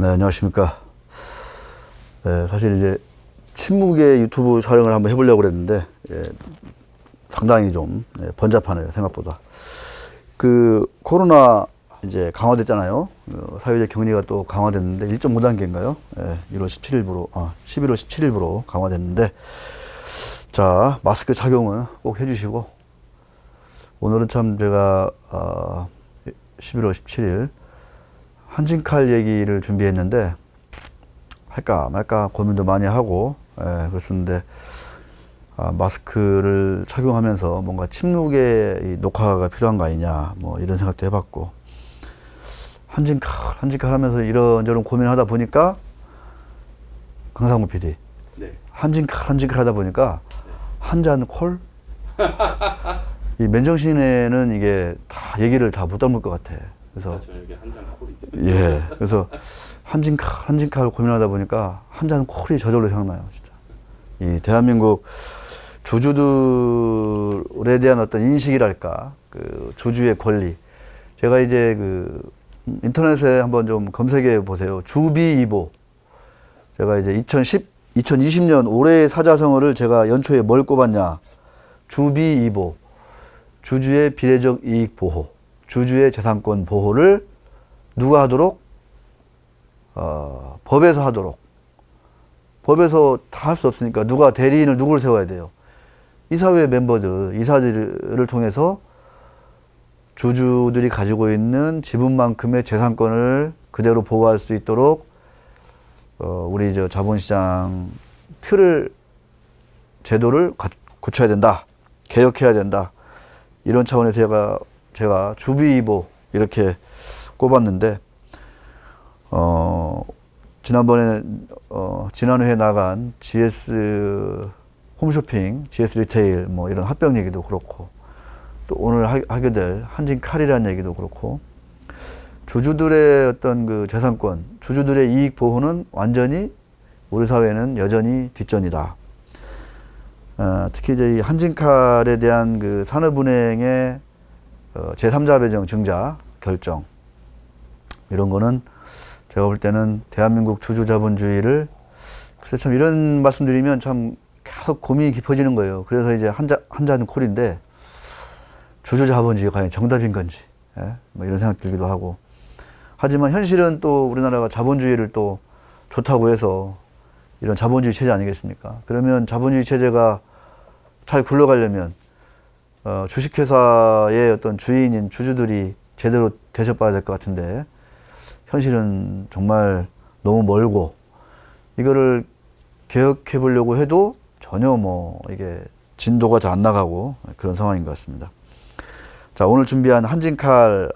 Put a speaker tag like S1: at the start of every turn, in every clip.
S1: 네, 안녕하십니까. 네, 사실 이제 침묵의 유튜브 촬영을 한번 해보려고 그랬는데, 상당히 좀 번잡하네요, 생각보다. 그, 코로나 이제 강화됐잖아요. 사회적 격리가 또 강화됐는데, 1.5단계인가요? 1월 17일부로, 11월 17일부로 강화됐는데, 자, 마스크 착용은 꼭 해주시고, 오늘은 참 제가, 11월 17일, 한진칼 얘기를 준비했는데 할까 말까 고민도 많이 하고 그랬었는데 마스크를 착용하면서 뭔가 침묵의 이 녹화가 필요한 거 아니냐 뭐 이런 생각도 해봤고 한진칼 하면서 이런저런 고민하다 보니까 강상구 PD
S2: 네.
S1: 한진칼 하다 보니까 한잔 콜? 이 맨정신에는 이게 다 얘기를 다 못 담을 것 같아. 그래서
S2: 저녁에 한잔 콜이죠.
S1: 예, 그래서 한진칼 고민하다 보니까 한잔 콜이 저절로 생각나요, 진짜. 이 대한민국 주주들에 대한 어떤 인식이랄까, 그 주주의 권리. 제가 이제 그 인터넷에 한번 좀 검색해 보세요. 주비이보. 제가 이제 2020년 올해의 사자성어를 제가 연초에 뭘 꼽았냐. 주비이보. 주주의 비례적 이익 보호. 주주의 재산권 보호를 누가 하도록? 법에서 하도록. 법에서 다 할 수 없으니까 누가 대리인을 누구를 세워야 돼요? 이사회 멤버들, 이사들을 통해서 주주들이 가지고 있는 지분만큼의 재산권을 그대로 보호할 수 있도록 우리 저 자본시장 제도를 갖춰야 된다. 개혁해야 된다. 이런 차원에서 제가 주비이보 이렇게 꼽았는데 지난번에 지난해에 나간 GS 홈쇼핑, GS 리테일 뭐 이런 합병 얘기도 그렇고 또 오늘 하게 될 한진칼이라는 얘기도 그렇고 주주들의 어떤 그 재산권, 주주들의 이익 보호는 완전히 우리 사회는 여전히 뒷전이다. 특히 이제 이 한진칼에 대한 그 산업은행의 제3자 배정 증자 결정 이런 거는 제가 볼 때는 대한민국 주주자본주의를 글쎄 참 이런 말씀드리면 참 계속 고민이 깊어지는 거예요. 그래서 이제 한잔 콜인데 주주자본주의가 과연 정답인 건지 뭐 이런 생각 들기도 하고 하지만 현실은 또 우리나라가 자본주의를 또 좋다고 해서 이런 자본주의 체제 아니겠습니까? 그러면 자본주의 체제가 잘 굴러가려면 주식회사의 어떤 주인인 주주들이 제대로 대접받아야 될 것 같은데 현실은 정말 너무 멀고 이거를 개혁해 보려고 해도 전혀 뭐 이게 진도가 잘 안 나가고 그런 상황인 것 같습니다. 자, 오늘 준비한 한진칼이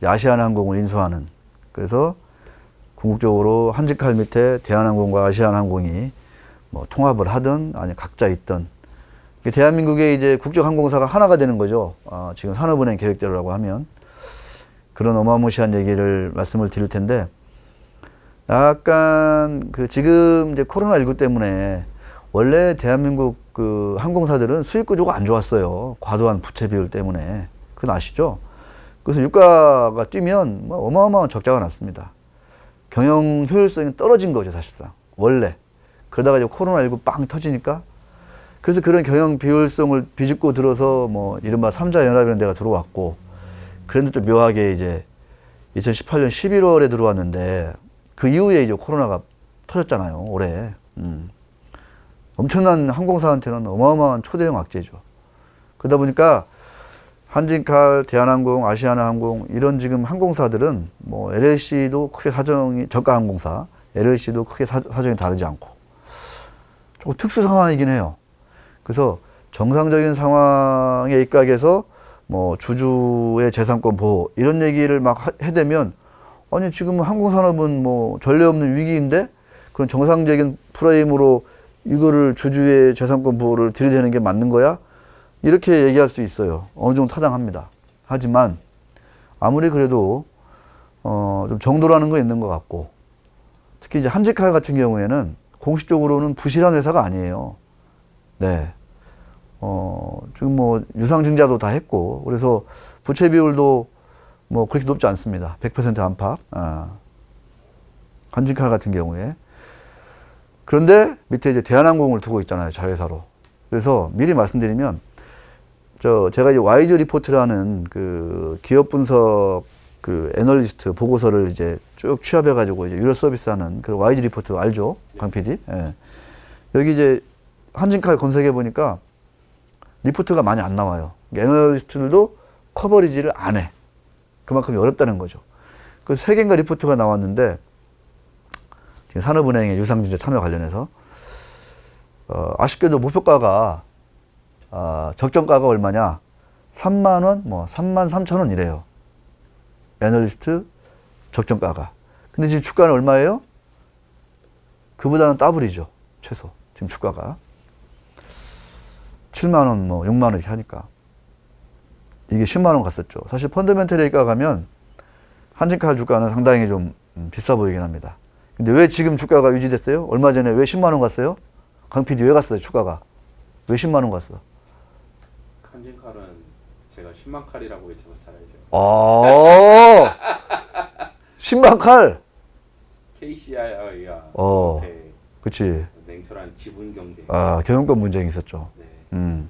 S1: 아시아나항공을 인수하는 그래서 궁극적으로 한진칼 밑에 대한항공과 아시아나항공이 뭐 통합을 하든 아니 각자 있든 대한민국의 이제 국적항공사가 하나가 되는 거죠. 지금 산업은행 계획대로라고 하면 그런 어마무시한 얘기를 말씀을 드릴 텐데 약간 그 지금 이제 코로나19 때문에 원래 대한민국 그 항공사들은 수익 구조가 안 좋았어요. 과도한 부채 비율 때문에. 그건 아시죠? 그래서 유가가 뛰면 뭐 어마어마한 적자가 났습니다. 경영 효율성이 떨어진 거죠, 사실상. 원래. 그러다가 이제 코로나19 빵 터지니까 그래서 그런 경영 비효율성을 비집고 들어서 뭐 이른바 삼자연합이라는 데가 들어왔고 그런데 또 묘하게 이제 2018년 11월에 들어왔는데 그 이후에 이제 코로나가 터졌잖아요, 올해. 엄청난 항공사한테는 어마어마한 초대형 악재죠. 그러다 보니까 한진칼, 대한항공, 아시아나항공 이런 지금 항공사들은 뭐 LLC도 크게 사정이 저가항공사, LLC도 크게 사정이 다르지 않고 조금 특수 상황이긴 해요. 그래서 정상적인 상황에 입각해서 뭐 주주의 재산권 보호 이런 얘기를 막 해대면 아니 지금 항공산업은 뭐 전례 없는 위기인데 그런 정상적인 프레임으로 이거를 주주의 재산권 보호를 들이대는 게 맞는 거야? 이렇게 얘기할 수 있어요. 어느 정도 타당합니다. 하지만 아무리 그래도 좀 정도라는 거 있는 것 같고 특히 이제 한진칼 같은 경우에는 공식적으로는 부실한 회사가 아니에요. 네. 지금 뭐 유상증자도 다 했고 그래서 부채 비율도 뭐 그렇게 높지 않습니다. 100% 안팎. 한진칼 같은 경우에. 그런데 밑에 이제 대한항공을 두고 있잖아요, 자회사로. 그래서 미리 말씀드리면, 제가 이제 와이즈 리포트라는 그 기업 분석 그 애널리스트 보고서를 이제 쭉 취합해가지고 이제 유료 서비스하는 그 와이즈 리포트 알죠? 강 PD? 예. 여기 이제 한진칼 검색해 보니까 리포트가 많이 안 나와요. 애널리스트들도 커버리지를 안 해. 그만큼 어렵다는 거죠. 그래서 3개인가 리포트가 나왔는데, 지금 산업은행의 유상증자 참여 관련해서, 아쉽게도 목표가가, 적정가가 얼마냐? 3만원, 뭐, 33,000원 이래요. 애널리스트 적정가가. 근데 지금 주가는 얼마예요? 그보다는 더블이죠. 최소. 지금 주가가. 7만원, 뭐, 6만원 이렇게 하니까. 이게 10만원 갔었죠. 사실 펀더멘털 얘기가 가면 한진칼 주가는 상당히 좀 비싸 보이긴 합니다. 근데 왜 지금 주가가 유지됐어요? 얼마 전에 왜 10만원 갔어요? 강 PD 왜 갔어요, 주가가? 왜 10만원 갔어?
S2: 한진칼은 제가 10만 칼이라고 외쳐서 잘 알죠.
S1: 아, 10만 칼?
S2: KCI가
S1: 그치.
S2: 냉철한 지분 경쟁.
S1: 경영권 분쟁이 있었죠.
S2: 네.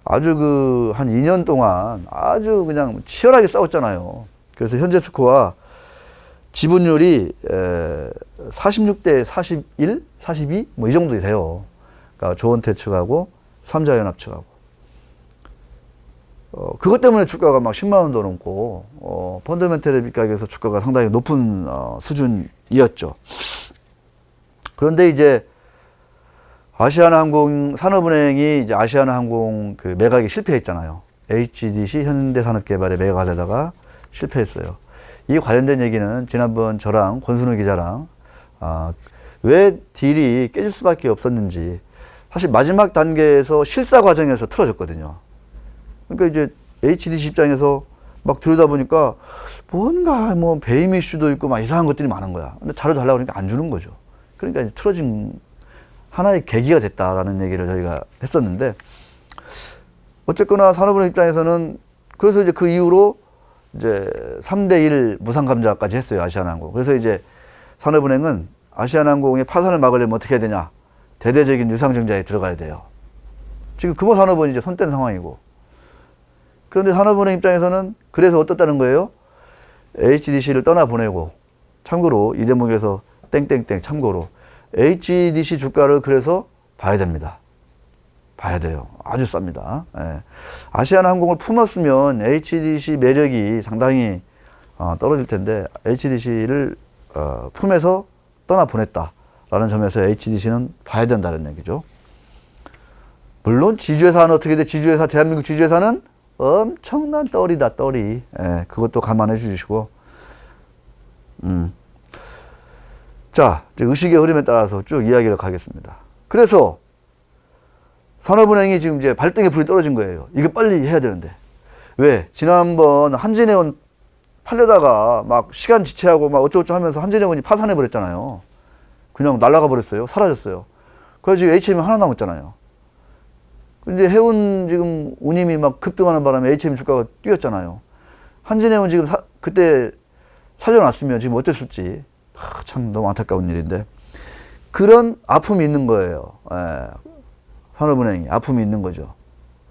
S1: 아주 한 2년 동안 아주 그냥 치열하게 싸웠잖아요. 그래서 현재 스코어 지분율이 46대 41, 42? 뭐 이 정도 돼요. 그러니까 조원태 측하고 삼자연합 측하고. 그것 때문에 주가가 막 10만 원도 넘고, 펀더멘털에 비교해서 주가가 상당히 높은 수준이었죠. 그런데 이제 아시아나항공 산업은행이 이제 아시아나항공 그 매각에 실패했잖아요. HDC 현대산업개발에 매각하려다가 실패했어요. 이 관련된 얘기는 지난번 저랑 권순우 기자랑 왜 딜이 깨질 수밖에 없었는지 사실 마지막 단계에서 실사 과정에서 틀어졌거든요. 그러니까 이제 HDC 입장에서 막 들여다보니까 뭔가 뭐 배임 이슈도 있고 막 이상한 것들이 많은 거야. 근데 자료 달라고 그러니까 안 주는 거죠. 그러니까 이제 틀어진 하나의 계기가 됐다라는 얘기를 저희가 했었는데, 어쨌거나 산업은행 입장에서는 그래서 이제 그 이후로 이제 3대1 무상감자까지 했어요, 아시아나항공. 그래서 이제 산업은행은 아시아나항공의 파산을 막으려면 어떻게 해야 되냐? 대대적인 유상증자에 들어가야 돼요. 지금 금호산업은 이제 손 뗀 상황이고. 그런데 산업은행 입장에서는 그래서 어떻다는 거예요? HDC를 떠나보내고, 참고로 이 대목에서 땡땡땡 참고로 HDC 주가를 그래서 봐야 됩니다. 봐야 돼요. 아주 쌉니다. 예. 아시아나항공을 품었으면 HDC 매력이 상당히 떨어질 텐데 HDC를 품에서 떠나보냈다라는 점에서 HDC는 봐야 된다는 얘기죠. 물론 지주회사는 어떻게 돼? 지주회사, 대한민국 지주회사는 엄청난 떨이다, 떨이. 예, 그것도 감안해 주시고. 자, 의식의 흐름에 따라서 쭉 이야기를 가겠습니다. 그래서 산업은행이 지금 이제 발등에 불이 떨어진 거예요. 이거 빨리 해야 되는데. 왜? 지난번 한진해운 팔려다가 막 시간 지체하고 막 어쩌고저쩌고 하면서 한진해운이 파산해버렸잖아요. 그냥 날아가 버렸어요. 사라졌어요. 그래서 지금 HM이 하나 남았잖아요. 근데 해운 지금 운임이 막 급등하는 바람에 HM 주가가 뛰었잖아요. 한진해운 지금 그때 살려놨으면 지금 어땠을지. 참 너무 안타까운 일인데. 그런 아픔이 있는 거예요. 예. 산업은행이 아픔이 있는 거죠.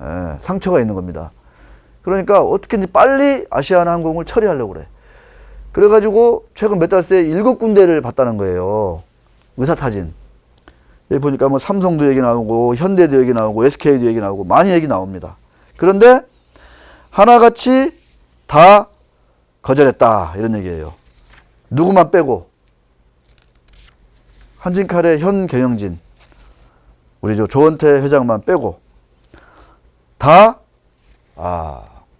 S1: 예. 상처가 있는 겁니다. 그러니까 어떻게든지 빨리 아시아나항공을 처리하려고 그래. 그래가지고 최근 몇 달 새에 7군데를 봤다는 거예요. 의사타진. 여기 보니까 뭐 삼성도 얘기 나오고 현대도 얘기 나오고 SK도 얘기 나오고 많이 얘기 나옵니다. 그런데 하나같이 다 거절했다 이런 얘기예요. 누구만 빼고 한진칼의 현 경영진 우리 조원태 회장만 빼고 다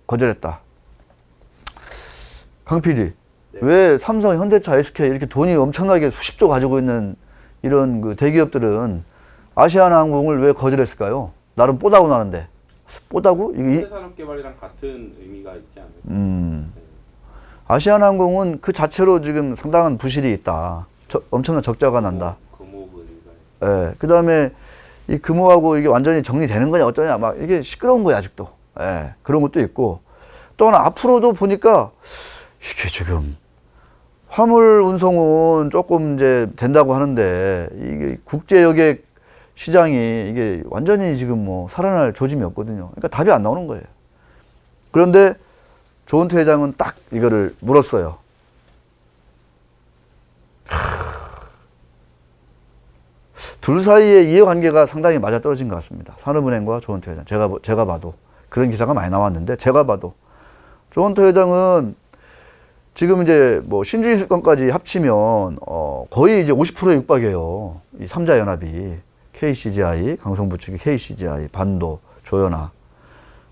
S1: 거절했다. 강 PD, 네. 왜 삼성, 현대차, SK 이렇게 돈이 엄청나게 수십조 가지고 있는 이런 그 대기업들은 아시아나항공을 왜 거절했을까요? 나름 뽀다구 나는데. 뽀다구?
S2: 현대산업개발이랑 같은 의미가 있지 않을까? 네.
S1: 아시아나항공은 그 자체로 지금 상당한 부실이 있다. 엄청난 적자가 난다. 예. 그 다음에 이 금호하고 이게 완전히 정리되는 거냐 어쩌냐 막 이게 시끄러운 거야 아직도. 예. 그런 것도 있고 또 하나 앞으로도 보니까 이게 지금 화물 운송은 조금 이제 된다고 하는데 이게 국제 여객 시장이 이게 완전히 지금 뭐 살아날 조짐이 없거든요. 그러니까 답이 안 나오는 거예요. 그런데 조은태 회장은 딱 이거를 물었어요. 둘 사이의 이해관계가 상당히 맞아떨어진 것 같습니다. 산업은행과 조은태 회장. 제가 봐도 그런 기사가 많이 나왔는데 제가 봐도 조은태 회장은 지금 이제 뭐 신주인수권까지 합치면 거의 이제 50%에 육박해요. 이 3자 연합이 KCGI, 강성부 측이 KCGI, 반도, 조연아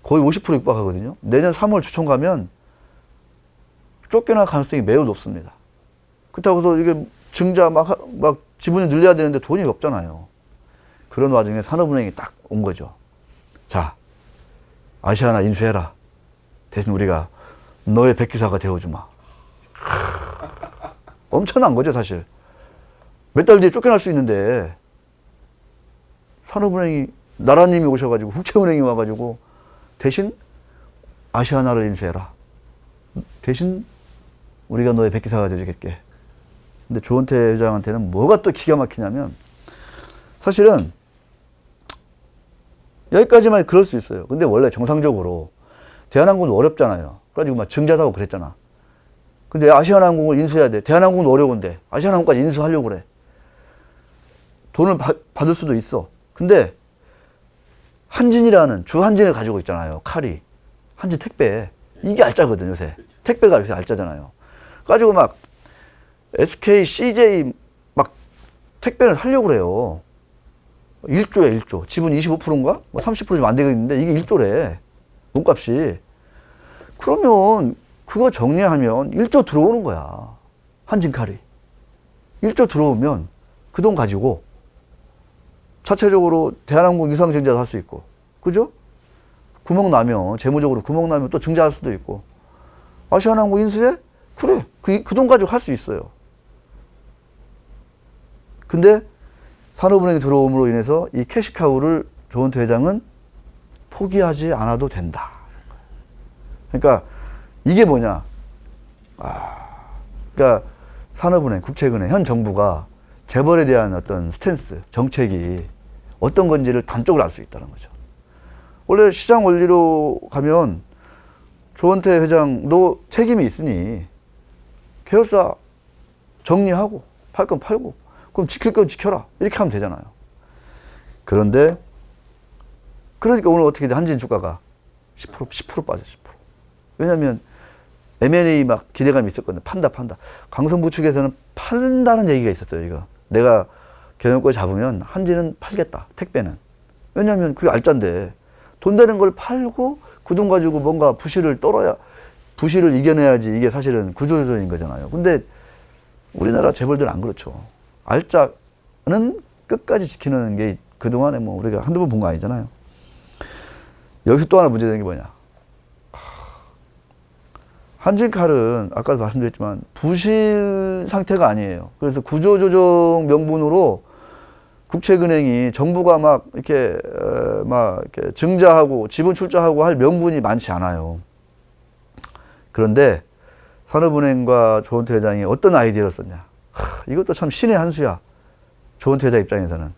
S1: 거의 50% 육박하거든요. 내년 3월 주총 가면 쫓겨날 가능성이 매우 높습니다. 그렇다고 해서 이게 증자 막 지분이 늘려야 되는데 돈이 없잖아요. 그런 와중에 산업은행이 딱 온 거죠. 자, 아시아나 인수해라. 대신 우리가 너의 백기사가 되어주마. 엄청난 거죠, 사실. 몇 달 뒤에 쫓겨날 수 있는데 산업은행이 나라님이 오셔가지고 국채은행이 와가지고 대신 아시아나를 인수해라. 대신 우리가 너의 백기사가 되어주겠게. 근데 조은태 회장한테는 뭐가 또 기가 막히냐면 사실은 여기까지만 그럴 수 있어요. 근데 원래 정상적으로 대한항공은 어렵잖아요. 그래가지고 막 증자하고 그랬잖아. 근데 아시아나항공을 인수해야 돼. 대한항공은 어려운데 아시아나항공까지 인수하려고 그래. 돈을 받을 수도 있어. 근데 한진이라는 주한진을 가지고 있잖아요. 칼이. 한진 택배. 이게 알짜거든 요새. 택배가 요새 알짜잖아요. 가지고 막 SK, CJ 막 택배를 사려고 그래요. 1조에 1조. 지분 25%인가? 뭐 30%좀 안 되겠는데 이게 1조래. 몸값이. 그러면 그거 정리하면 1조 들어오는 거야. 한진칼이. 1조 들어오면 그 돈 가지고 자체적으로 대한항공 유상증자도 할 수 있고. 그죠? 구멍 나면, 재무적으로 구멍 나면 또 증자할 수도 있고. 아시아나항공 인수해? 그래. 그 돈 가지고 할 수 있어요. 근데 산업은행이 들어옴으로 인해서 이 캐시카우를 조은태 회장은 포기하지 않아도 된다. 그러니까 이게 뭐냐. 그러니까 산업은행, 국책은행, 현 정부가 재벌에 대한 어떤 스탠스, 정책이 어떤 건지를 단적으로 알 수 있다는 거죠. 원래 시장 원리로 가면 조은태 회장도 책임이 있으니 계열사 정리하고 팔 건 팔고 그럼 지킬 건 지켜라 이렇게 하면 되잖아요. 그런데 그러니까 오늘 어떻게 돼? 한진 주가가 10% 빠져 10%. 왜냐하면 M&A 막 기대감이 있었거든요. 판다. 강성부 측에서는 판다는 얘기가 있었어요. 이거 내가 경영권 잡으면 한진은 팔겠다. 택배는. 왜냐하면 그게 알짠데 돈 되는 걸 팔고 그 돈 가지고 뭔가 부실을 이겨내야지 이게 사실은 구조조정인 거잖아요. 근데 우리나라 재벌들은 안 그렇죠. 알짜는 끝까지 지키는 게 그동안에 뭐 우리가 한두 번 본 거 아니잖아요. 여기서 또 하나 문제되는 게 뭐냐. 한진칼은 아까도 말씀드렸지만 부실 상태가 아니에요. 그래서 구조조정 명분으로 국책은행이 정부가 막 이렇게 증자하고 지분 출자하고 할 명분이 많지 않아요. 그런데 산업은행과 조은태 회장이 어떤 아이디어를 썼냐. 이것도 참 신의 한 수야. 조은태 회장 입장에서는.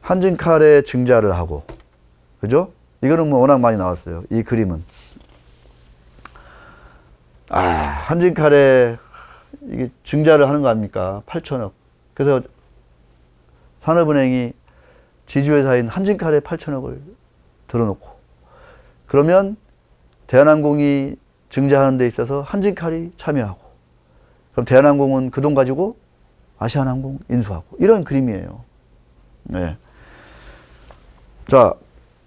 S1: 한진칼에 증자를 하고. 그죠? 이거는 뭐 워낙 많이 나왔어요. 이 그림은. 한진칼에 이게 증자를 하는 거 아닙니까? 8천억. 그래서 산업은행이 지주회사인 한진칼에 8천억을 들어놓고 그러면 대한항공이 증자하는 데 있어서 한진칼이 참여하고 그럼 대한항공은 그 돈 가지고 아시아나항공 인수하고 이런 그림이에요. 네. 자,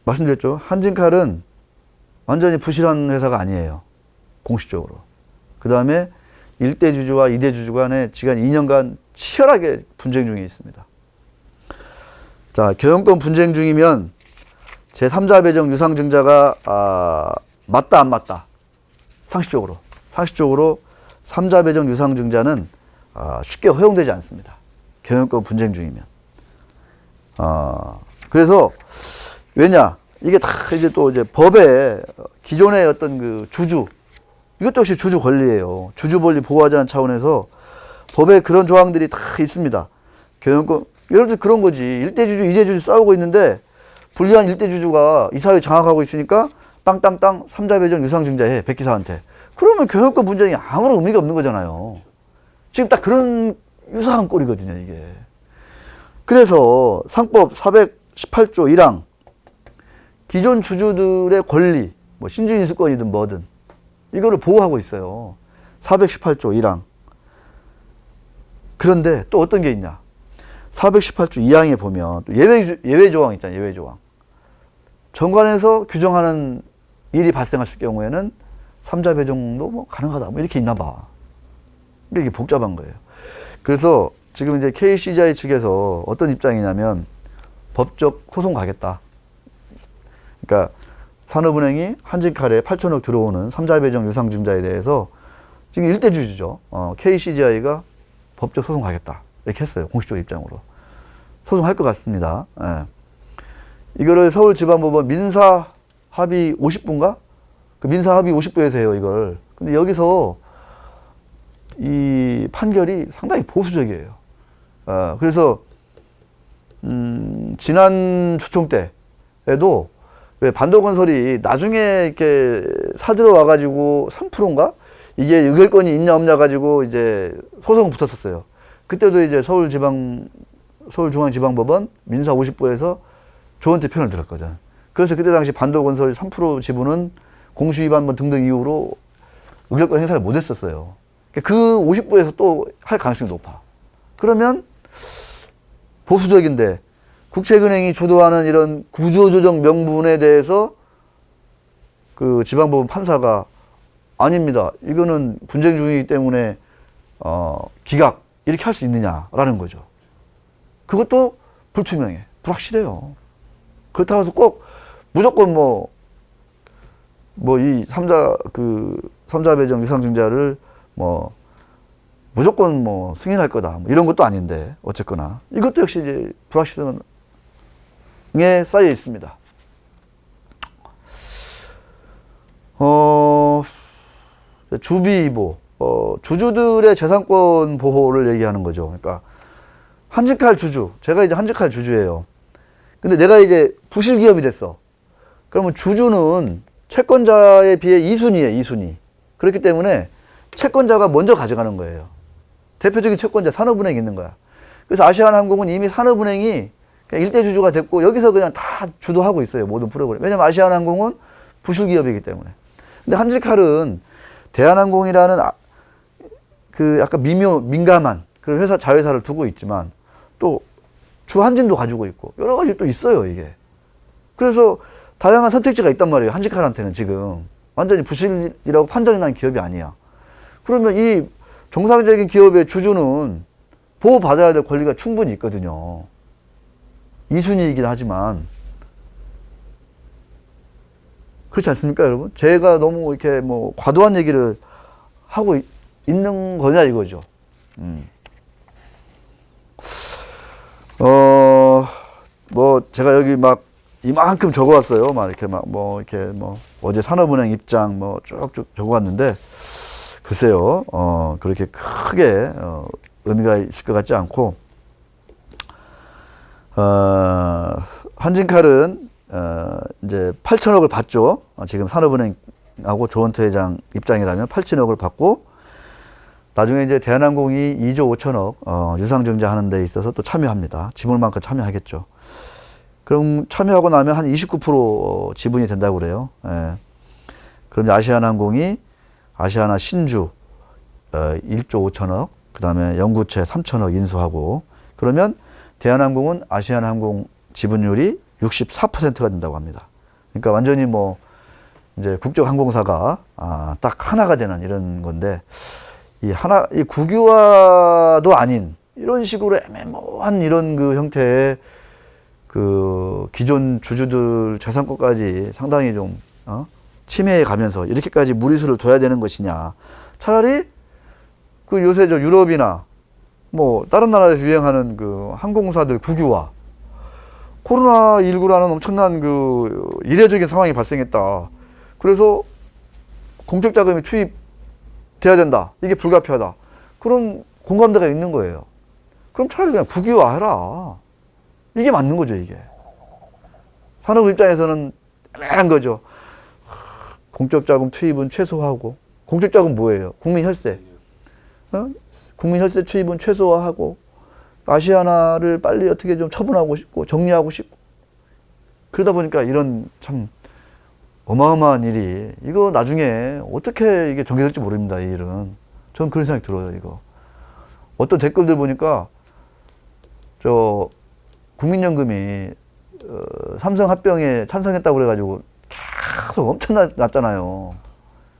S1: 말씀드렸죠. 한진칼은 완전히 부실한 회사가 아니에요. 공식적으로. 그 다음에 1대 주주와 2대 주주 간에 지난 2년간 치열하게 분쟁 중에 있습니다. 자, 경영권 분쟁 중이면 제3자 배정 유상증자가 맞다 안 맞다. 상식적으로 3자 배정 유상증자는 쉽게 허용되지 않습니다. 경영권 분쟁 중이면. 그래서 왜냐? 이게 다 이제 또 이제 법에 기존의 어떤 그 주주 이것도 역시 주주 권리예요. 주주 권리 보호하자는 차원에서 법에 그런 조항들이 다 있습니다. 경영권, 예를 들어 그런 거지. 일대주주, 이대주주 싸우고 있는데 불리한 일대주주가 이 사회 장악하고 있으니까 땅땅땅 삼자배정 유상증자해 백기사한테. 그러면 경영권 분쟁이 아무런 의미가 없는 거잖아요. 지금 딱 그런 유사한 꼴이거든요, 이게. 그래서 상법 418조 1항 기존 주주들의 권리, 뭐 신주인수권이든 뭐든 이거를 보호하고 있어요. 418조 1항. 그런데 또 어떤 게 있냐? 418조 2항에 보면 또 예외 조항 있잖아요. 예외 조항. 정관에서 규정하는 일이 발생했을 경우에는 삼자 배정도 뭐 가능하다. 뭐 이렇게 있나 봐. 이게 복잡한 거예요. 그래서 지금 이제 KCGI 측에서 어떤 입장이냐면 법적 소송 가겠다. 그러니까 산업은행이 한진칼에 8천억 들어오는 삼자 배정 유상증자에 대해서 지금 일대주주죠. KCGI가 법적 소송 가겠다. 이렇게 했어요. 공식적 입장으로. 소송할 것 같습니다. 예. 이거를 서울지방법원 민사 합의 50부인가? 그 민사 합의 50부에서 해요, 이걸. 근데 여기서 이 판결이 상당히 보수적이에요. 그래서, 지난 주총 때에도 왜 반도건설이 나중에 이렇게 사들어 와가지고 3%인가? 이게 의결권이 있냐 없냐 가지고 이제 소송 붙었었어요. 그때도 이제 서울중앙지방법원 민사 50부에서 조원태 편을 들었거든. 그래서 그때 당시 반도건설 3% 지분은 공시위반 뭐 등등 이유로 의결권 행사를 못 했었어요. 그 50부에서 또 할 가능성이 높아. 그러면 보수적인데 국책은행이 주도하는 이런 구조조정 명분에 대해서 그 지방법원 판사가 아닙니다. 이거는 분쟁 중이기 때문에 기각 이렇게 할 수 있느냐라는 거죠. 그것도 불투명해. 불확실해요. 그렇다고 해서 꼭 무조건 이 삼자 배정 유상증자를 무조건 승인할 거다. 이런 것도 아닌데, 어쨌거나. 이것도 역시 이제 불확실성에 쌓여 있습니다. 주비보, 주주들의 재산권 보호를 얘기하는 거죠. 그러니까, 한진칼 주주, 제가 이제 한진칼 주주예요. 근데 내가 이제 부실기업이 됐어. 그러면 주주는 채권자에 비해 2순위예요, 2순위. 그렇기 때문에 채권자가 먼저 가져가는 거예요. 대표적인 채권자 산업은행이 있는 거야. 그래서 아시아나항공은 이미 산업은행이 그냥 일대 주주가 됐고 여기서 그냥 다 주도하고 있어요. 모든 프로그램. 왜냐면 아시아나항공은 부실기업이기 때문에. 근데 한진칼은 대한항공이라는 그 약간 민감한 그런 회사, 자회사를 두고 있지만 또 주한진도 가지고 있고 여러 가지 또 있어요, 이게. 그래서 다양한 선택지가 있단 말이에요. 한진칼한테는 지금. 완전히 부실이라고 판정이 난 기업이 아니야. 그러면 이 정상적인 기업의 주주는 보호받아야 될 권리가 충분히 있거든요. 2순위이긴 하지만. 그렇지 않습니까, 여러분? 제가 너무 이렇게 과도한 얘기를 하고 있는 거냐, 이거죠. 제가 여기 이만큼 적어왔어요. 어제 산업은행 입장 쭉쭉 적어왔는데, 글쎄요, 그렇게 크게, 의미가 있을 것 같지 않고, 한진칼은, 이제 8천억을 받죠. 지금 산업은행하고 조원태 회장 입장이라면 8천억을 받고, 나중에 이제 대한항공이 2조 5천억, 유상증자 하는 데 있어서 또 참여합니다. 지분만큼 참여하겠죠. 그럼 참여하고 나면 한 29% 지분이 된다고 그래요. 예. 그럼 아시아나항공이 아시아나 신주 1조 5천억, 그 다음에 영구채 3천억 인수하고, 그러면 대한항공은 아시아나항공 지분율이 64%가 된다고 합니다. 그러니까 완전히 이제 국적항공사가 딱 하나가 되는 이런 건데, 이 국유화도 아닌 이런 식으로 애매모호한 이런 그 형태의 그 기존 주주들 재산권까지 상당히 좀 침해해 가면서 이렇게까지 무리수를 둬야 되는 것이냐. 차라리 그 요새 유럽이나 다른 나라에서 유행하는 그 항공사들 국유화, 코로나19라는 엄청난 그 이례적인 상황이 발생했다. 그래서 공적 자금이 투입돼야 된다. 이게 불가피하다. 그럼 공감대가 있는 거예요. 그럼 차라리 그냥 국유화해라. 이게 맞는 거죠, 이게. 산업 입장에서는 애매한 거죠. 공적 자금 투입은 최소화하고. 공적 자금 뭐예요? 국민 혈세. 국민 혈세 투입은 최소화하고, 아시아나를 빨리 어떻게 좀 처분하고 싶고, 정리하고 싶고. 그러다 보니까 이런 참 어마어마한 일이, 이거 나중에 어떻게 이게 전개될지 모릅니다, 이 일은. 저는 그런 생각이 들어요, 이거. 어떤 댓글들 보니까, 국민연금이, 삼성 합병에 찬성했다고 그래가지고 계속 엄청 났잖아요.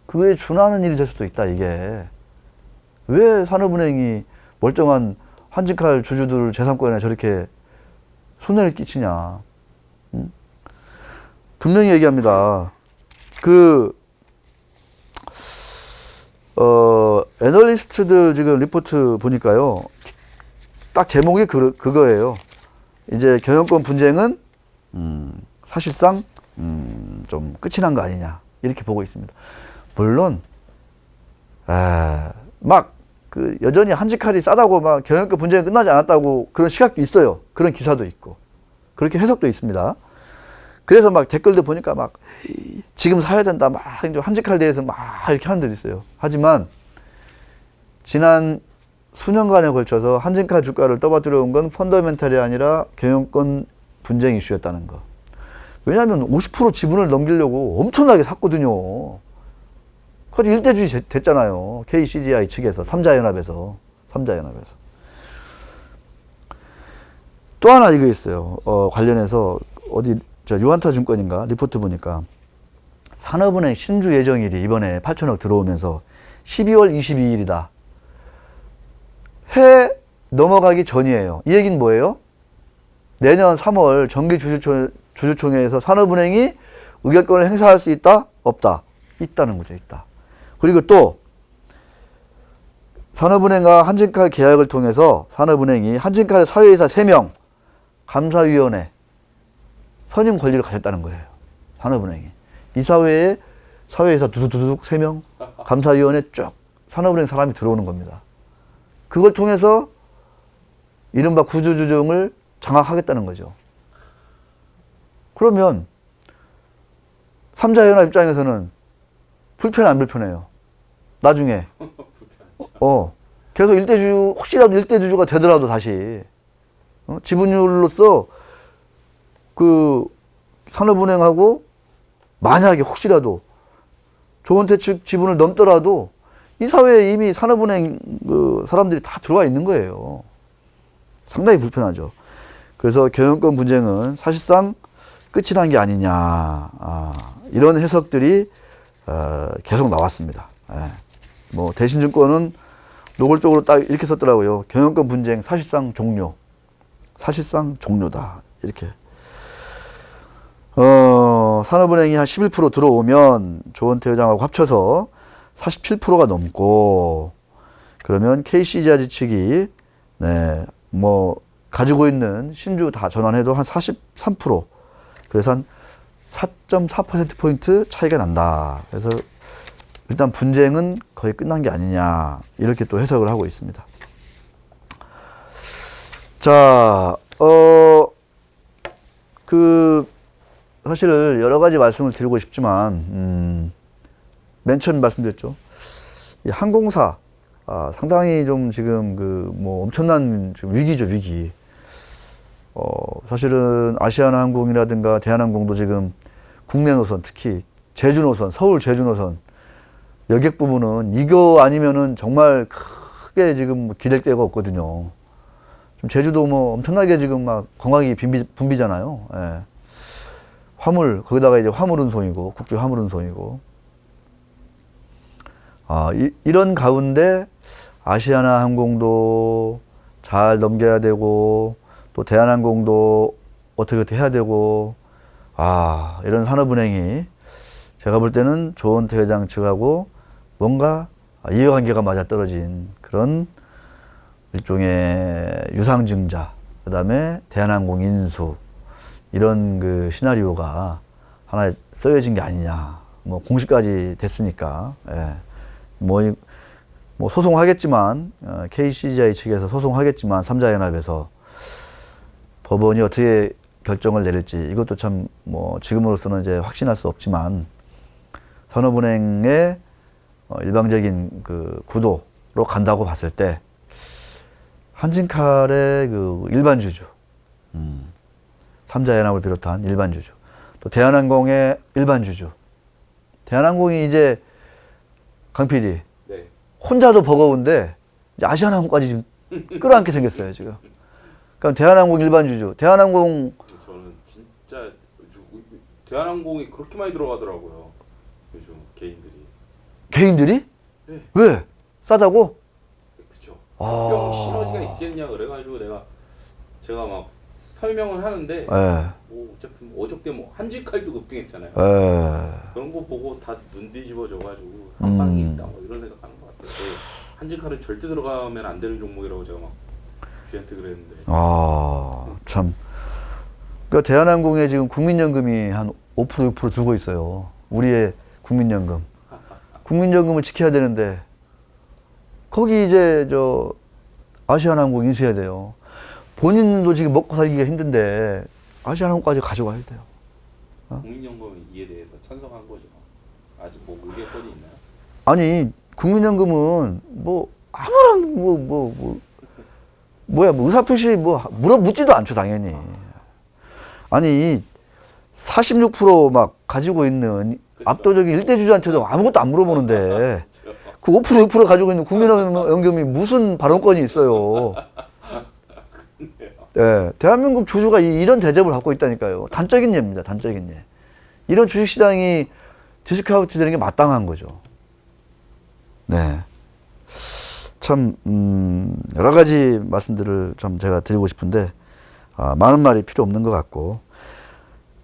S1: 그거에 준하는 일이 될 수도 있다, 이게. 왜 산업은행이 멀쩡한 한진칼 주주들 재산권에 저렇게 손해를 끼치냐. 분명히 얘기합니다. 애널리스트들 지금 리포트 보니까요. 딱 제목이 그거예요. 이제 경영권 분쟁은, 사실상, 좀 끝이 난 거 아니냐. 이렇게 보고 있습니다. 물론, 여전히 한지칼이 싸다고 막 경영권 분쟁이 끝나지 않았다고 그런 시각도 있어요. 그런 기사도 있고. 그렇게 해석도 있습니다. 그래서 막 댓글들 보니까 막 지금 사야 된다. 막 한지칼 대해서 막 이렇게 하는 데도 있어요. 하지만 지난 수년간에 걸쳐서 한진칼 주가를 떠받들어 온 건 펀더멘탈이 아니라 경영권 분쟁 이슈였다는 거. 왜냐하면 50% 지분을 넘기려고 엄청나게 샀거든요. 그래서 일대주주 됐잖아요. KCGI 측에서, 삼자연합에서. 또 하나 이거 있어요. 관련해서 유한타 증권인가 리포트 보니까 산업은행 신주 예정일이 이번에 8천억 들어오면서 12월 22일이다. 해 넘어가기 전이에요. 이 얘기는 뭐예요? 내년 3월 정기주주총회에서 산업은행이 의결권을 행사할 수 있다? 없다? 있다는 거죠. 있다. 그리고 또 산업은행과 한진칼 계약을 통해서 산업은행이 한진칼의 사회이사 3명 감사위원회 선임 권리를 가졌다는 거예요. 산업은행이. 이사회에 사회이사 두두두둑 3명 감사위원회 쭉 산업은행 사람이 들어오는 겁니다. 그걸 통해서 이른바 구조조정을 장악하겠다는 거죠. 그러면 삼자연합 입장에서는 불편해 안 불편해요? 나중에 계속 일대주주, 혹시라도 일대주주가 되더라도 다시 지분율로서 산업은행하고 만약에 혹시라도 조은태 측 지분을 넘더라도 이 사회에 이미 산업은행 사람들이 다 들어와 있는 거예요. 상당히 불편하죠. 그래서 경영권 분쟁은 사실상 끝이 난 게 아니냐. 이런 해석들이 계속 나왔습니다. 대신증권은 노골적으로 딱 이렇게 썼더라고요. 경영권 분쟁 사실상 종료. 사실상 종료다. 이렇게. 산업은행이 한 11% 들어오면 조은태 회장하고 합쳐서 47%가 넘고, 그러면 KCGI 측이, 가지고 있는 신주 다 전환해도 한 43%. 그래서 한 4.4%포인트 차이가 난다. 그래서 일단 분쟁은 거의 끝난 게 아니냐. 이렇게 또 해석을 하고 있습니다. 자, 사실 여러 가지 말씀을 드리고 싶지만, 맨 처음 말씀드렸죠. 이 항공사, 상당히 좀 지금 엄청난 위기죠, 위기. 사실은 아시아나항공이라든가 대한항공도 지금 국내 노선, 특히 제주 노선, 서울 제주 노선, 여객 부분은 이거 아니면은 정말 크게 지금 기댈 데가 없거든요. 좀 제주도 엄청나게 지금 막 관광이 붐비잖아요. 예. 화물, 거기다가 이제 화물 운송이고, 국제 화물 운송이고. 이런 가운데 아시아나 항공도 잘 넘겨야 되고, 또 대한항공도 어떻게 해야 되고, 이런 산업은행이 제가 볼 때는 조은태 회장 측하고 뭔가 이해관계가 맞아떨어진 그런 일종의 유상증자, 그 다음에 대한항공 인수, 이런 시나리오가 하나 쓰여진 게 아니냐. 공식까지 됐으니까. 예. 뭐 소송하겠지만 KCGI 측에서 소송하겠지만 삼자연합에서 법원이 어떻게 결정을 내릴지 이것도 참 뭐 지금으로서는 이제 확신할 수 없지만 산업은행의 일방적인 그 구도로 간다고 봤을 때 한진칼의 그 일반 주주, 삼자연합을 비롯한 일반 주주, 또 대한항공의 일반 주주, 대한항공이 이제 강 PD
S2: 네.
S1: 혼자도 버거운데 이제 아시아나항공까지 지금 끌어안게 생겼어요 지금. 그러니까 대한항공 일반 주주, 대한항공
S2: 저는 진짜 대한항공이 그렇게 많이 들어가더라고요. 요즘 개인들이. 네.
S1: 왜? 싸다고?
S2: 그쵸.
S1: 아.
S2: 뿅 시너지가 있겠냐 그래가지고 제가 막 설명을 하는데
S1: 예.
S2: 뭐 어차피 뭐 어저께 뭐 한진칼도 급등했잖아요.
S1: 예.
S2: 그런 거 보고 다 눈 뒤집어져가지고 한 방이 있다 뭐 이런 생각하는 것 같아요. 한진칼은 절대 들어가면 안 되는 종목이라고 제가 막 쥐한테 그랬는데.
S1: 아, 참. 그러니까 대한항공에 지금 국민연금이 한 5% 6% 들고 있어요. 우리의 국민연금. 국민연금을 지켜야 되는데 거기 이제 저 아시아나항공 인수해야 돼요. 본인도 지금 먹고 살기가 힘든데 아시아나항공까지 가져가야 돼요.
S2: 국민연금은 이에 대해서 찬성한 거죠. 아직 뭐 의견권이 있나요?
S1: 아니 국민연금은 뭐 아무런 뭐야 뭐 의사표시 뭐 묻지도 않죠 당연히. 아니 46% 가지고 있는
S2: 그쵸.
S1: 압도적인 일대 주주한테도 아무것도 안 물어보는데 그 5% 6% 가지고 있는 국민연금이 무슨 발언권이 있어요. 네, 대한민국 주주가 이런 대접을 받고 있다니까요. 단적인 예입니다. 단적인 예. 이런 주식시장이 디스카운트 되는 게 마땅한 거죠. 네. 참 여러 가지 말씀들을 좀 제가 드리고 싶은데 많은 말이 필요 없는 것 같고,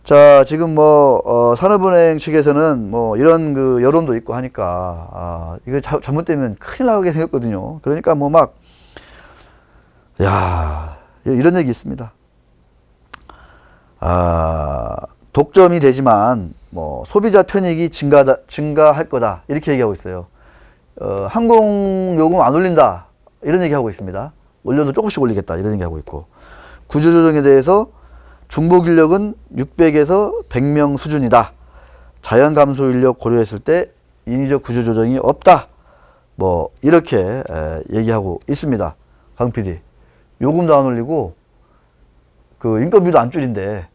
S1: 자 지금 뭐 산업은행 측에서는 뭐 이런 그 여론도 있고 하니까 이거 잘못되면 큰일 나게 생겼거든요. 그러니까 뭐 막 야 이런 얘기 있습니다. 독점이 되지만 뭐 소비자 편익이 증가할 거다 이렇게 얘기하고 있어요. 항공 요금 안 올린다 이런 얘기하고 있습니다. 올려도 조금씩 올리겠다 이런 얘기하고 있고, 구조조정에 대해서 중복 인력은 600에서 100명 수준이다. 자연 감소 인력 고려했을 때 인위적 구조조정이 없다. 뭐 이렇게 얘기하고 있습니다. 강 PD, 요금도 안 올리고 그 인건비도 안 줄인데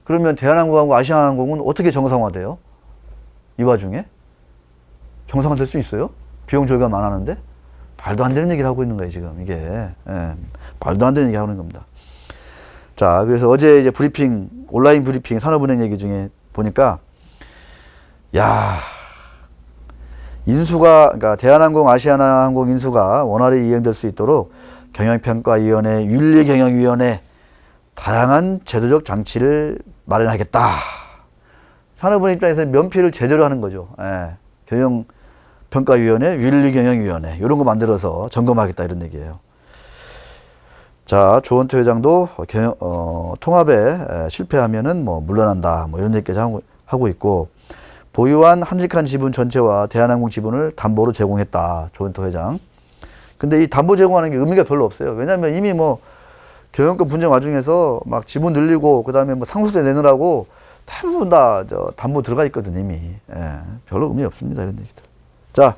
S1: 그러면 대한항공하고 아시아나항공은 어떻게 정상화돼요? 이 와중에 정상화될 수 있어요? 비용 절감 안 하는데? 말도 안 되는 얘기를 하고 있는 거예요 지금 이게. 말도 안 되는 얘기 하는 겁니다. 자, 그래서 어제 이제 온라인 브리핑 산업은행 얘기 중에 보니까, 야, 그러니까 대한항공, 아시아나항공 인수가 원활히 이행될 수 있도록 경영평가위원회, 윤리경영위원회, 다양한 제도적 장치를 마련하겠다. 산업은행 입장에서 면피를 제대로 하는 거죠. 경영평가위원회, 윤리경영위원회, 이런 거 만들어서 점검하겠다, 이런 얘기예요. 자, 조원태 회장도 통합에 실패하면은 뭐 물러난다, 뭐 이런 얘기까지 하고 있고, 보유한 한직한 지분 전체와 대한항공 지분을 담보로 제공했다, 조원태 회장. 근데 이 담보 제공하는 게 의미가 별로 없어요. 왜냐면 이미 뭐 경영권 분쟁 와중에서 막 지분 늘리고 그다음에 뭐 상속세 내느라고 대부분 다 담보 들어가 있거든 이미. 별로 의미 없습니다 이런 얘기들. 자,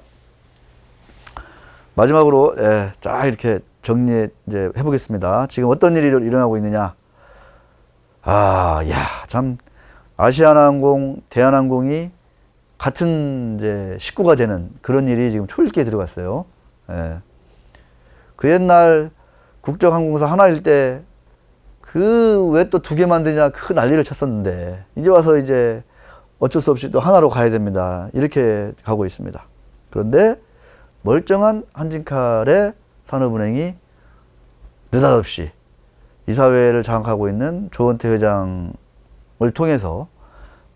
S1: 마지막으로 쫙 이렇게 정리 이제 해보겠습니다. 지금 어떤 일이 일어나고 있느냐? 참 아시아나항공, 대한항공이 같은 이제 식구가 되는 그런 일이 지금 초읽기에 들어갔어요. 그 옛날 국정항공사 하나일 때 그 왜 또 2개 만드냐 그 난리를 쳤었는데 이제 와서 이제 어쩔 수 없이 또 하나로 가야 됩니다. 이렇게 가고 있습니다. 그런데 멀쩡한 한진칼의 산업은행이 느닷없이 이사회를 장악하고 있는 조원태 회장을 통해서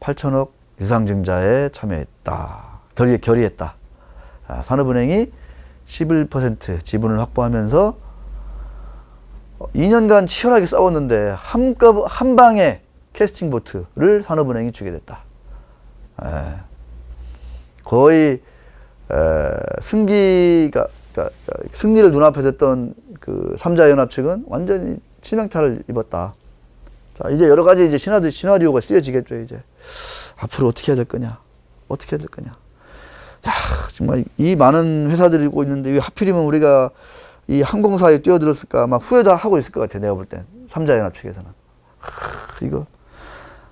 S1: 8천억 유상증자에 참여했다. 결의했다. 산업은행이 11% 지분을 확보하면서 2년간 치열하게 싸웠는데 한 방에 캐스팅 보트를 산업은행이 주게 됐다. 거의 승리를 눈앞에 뒀던 그 삼자연합 측은 완전히 치명타를 입었다. 자, 이제 여러 가지 이제 시나리오가 쓰여지겠죠, 이제. 앞으로 어떻게 해야 될 거냐? 어떻게 해야 될 거냐? 야, 정말 이 많은 회사들이 있고 있는데 왜 하필이면 우리가 이 항공사에 뛰어들었을까? 막 후회도 하고 있을 것 같아, 내가 볼 땐. 삼자연합 측에서는. 이거.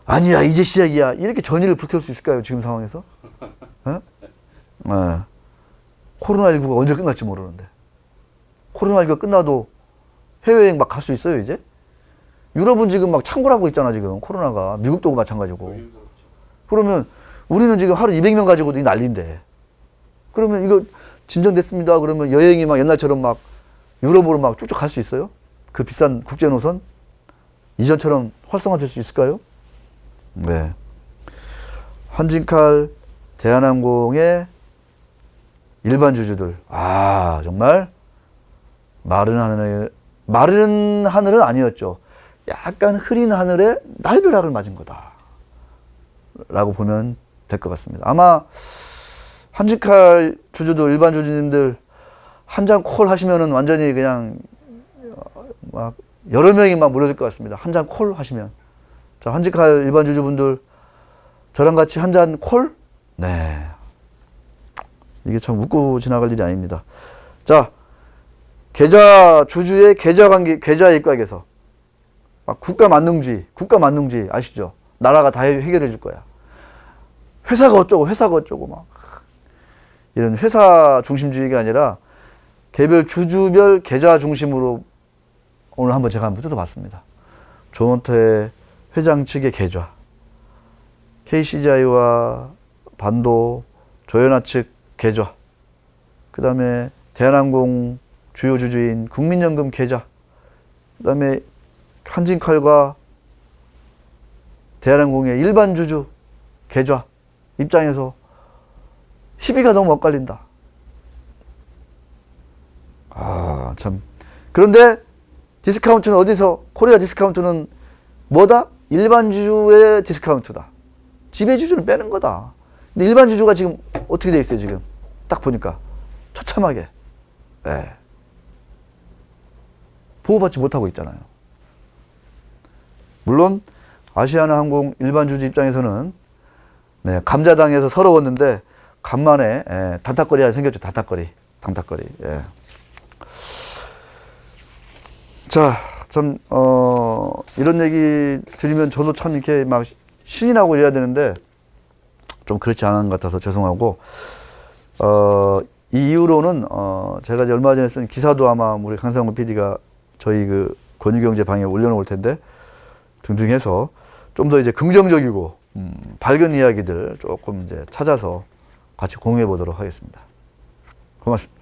S1: 아니야, 이제 시작이야. 이렇게 전의를 불태울 수 있을까요, 지금 상황에서? 코로나19가 언제 끝날지 모르는데. 코로나19가 끝나도 해외여행 막 갈 수 있어요, 이제? 유럽은 지금 막 창궐하고 있잖아, 지금. 코로나가. 미국도 마찬가지고. 그러면 우리는 지금 하루 200명 가지고도 이 난리인데. 그러면 이거 진정됐습니다. 그러면 여행이 막 옛날처럼 막 유럽으로 막 쭉쭉 갈 수 있어요? 그 비싼 국제 노선? 이전처럼 활성화될 수 있을까요? 네. 한진칼, 대한항공의 일반 주주들. 아, 정말 마른 하늘은 아니었죠. 약간 흐린 하늘에 날벼락을 맞은 거다. 라고 보면 될 것 같습니다. 아마 한진칼 주주들, 일반 주주님들 한 잔 콜 하시면은 완전히 그냥 막 여러 명이 막 몰려들 것 같습니다. 한 잔 콜 하시면. 자, 한진칼 일반 주주분들 저랑 같이 한 잔 콜? 네. 이게 참 웃고 지나갈 일이 아닙니다. 자, 계좌 주주의 계좌 관계, 계좌 입각에서 막 국가 만능주의 아시죠? 나라가 다 해결해 줄 거야. 회사가 어쩌고 막 이런 회사 중심주의가 아니라 개별 주주별 계좌 중심으로 오늘 제가 한번 뜯어봤습니다. 조원태 회장 측의 계좌, KCGI와 반도, 조현아 측 계좌, 그 다음에 대한항공 주요 주주인 국민연금 계좌, 그 다음에 한진칼과 대한항공의 일반 주주 계좌 입장에서 희비가 너무 엇갈린다. 아, 참. 그런데 디스카운트는 어디서? 코리아 디스카운트는 뭐다? 일반 주주의 디스카운트다. 지배주주는 빼는 거다. 근데 일반 주주가 지금 어떻게 돼 있어요, 지금? 딱 보니까. 처참하게. 네. 보호받지 못하고 있잖아요. 물론, 아시아나항공 일반 주주 입장에서는 네, 감자당해서 서러웠는데, 간만에, 단탁거리 하나 생겼죠, 단탁거리. 예. 자, 참, 이런 얘기 들으면 저도 참 이렇게 막 신이 나고 이래야 되는데, 좀 그렇지 않은 것 같아서 죄송하고, 이 이후로는, 제가 이제 얼마 전에 쓴 기사도 아마 우리 강상훈 PD가 저희 그 권유경제 방에 올려놓을 텐데, 등등 해서 좀 더 이제 긍정적이고, 밝은 이야기들 조금 이제 찾아서 같이 공유해 보도록 하겠습니다. 고맙습니다.